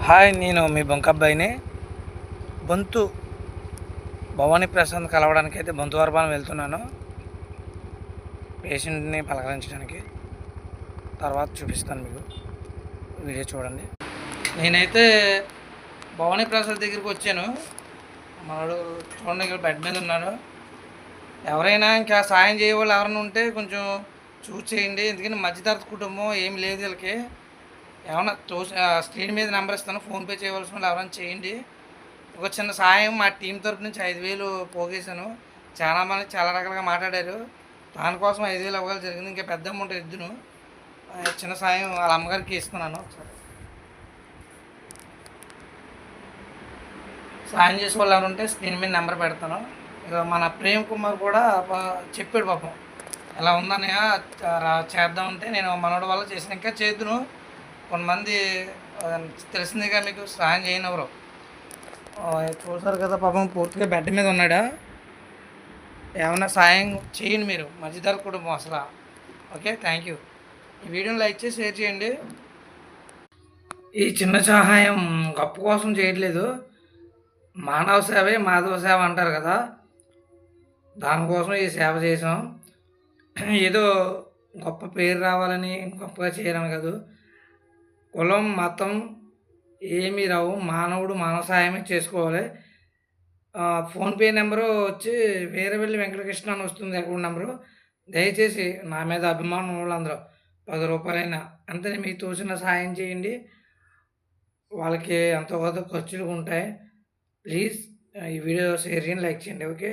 Hi, నేను మీ బొంకబ్బాయిని. బొంతు భవానీ ప్రశాంత్ కలవడానికి అయితే బొంతువరపాలెం వెళ్తున్నాను, పేషెంట్ని పలకరించడానికి. తర్వాత చూపిస్తాను మీకు, వీడియో చూడండి. నేనైతే భవానీ ప్రసాద్ దగ్గరికి వచ్చాను. మనోడు చూడండి, ఇక్కడ బెడ్ మీద ఉన్నాడు. ఎవరైనా ఇంకా సాయం చేయవాళ్ళు ఎవరైనా ఉంటే కొంచెం చూసి చేయండి, ఎందుకంటే మధ్యతరగతి కుటుంబం ఏమి లేదు వీళ్ళకి. ఏమన్నా స్క్రీన్ మీద నెంబర్ ఇస్తాను, ఫోన్పే చేయవలసిన వాళ్ళు ఎవరైనా చేయండి. ఒక చిన్న సాయం మా టీం తరపు నుంచి 5,000 పోగేశాను. చాలామంది చాలా రకాలుగా మాట్లాడారు, దానికోసం 5,000 అవ్వాలి జరిగింది. ఇంకా పెద్ద అమౌంట్ ఇద్దును, చిన్న సాయం వాళ్ళ అమ్మగారికి ఇస్తున్నాను. ఒకసారి సాయం చేసే వాళ్ళు ఎవరు ఉంటే స్క్రీన్ మీద నెంబర్ పెడతాను. ఇక మన ప్రేమ్ కుమార్ కూడా చెప్పాడు పాపం, ఎలా ఉందన్నయ్య చేద్దామంటే, నేను మనోడి వల్ల చేసిన ఇంకా చేద్దును. కొంతమంది తెలిసిందిగా మీకు సాయం చేయనివ్వరు. చూసారు కదా పాపం, పూర్తిగా బెడ్ మీద ఉన్నాడా. ఏమన్నా సాయం చేయండి మీరు, మధ్యతరగతి కుటుంబం అసలు. Okay, thank you. ఈ వీడియోని లైక్ చేసి షేర్ చేయండి. ఈ చిన్న సహాయం గొప్ప కోసం చేయట్లేదు, మానవ సేవే మాధవ సేవ అంటారు కదా, దానికోసం ఈ సేవ చేసాం. ఏదో గొప్ప పేరు రావాలని గొప్పగా చేయడం కాదు, కులం మతం ఏమీ రావు, మానవుడు మానవ సహాయమే చేసుకోవాలి. ఫోన్పే నెంబరు వచ్చి వీరవెల్లి వెంకటకృష్ణ అని వస్తుంది అకౌంట్ నెంబరు. దయచేసి నా మీద అభిమానం వాళ్ళందరూ 10 రూపాయలైనా అంతే మీకు తోచిన సహాయం చేయండి. వాళ్ళకి ఎంతో కొంత ఖర్చులు ఉంటాయి. ప్లీజ్ ఈ వీడియో షేర్ చేయండి, లైక్ చేయండి. ఓకే.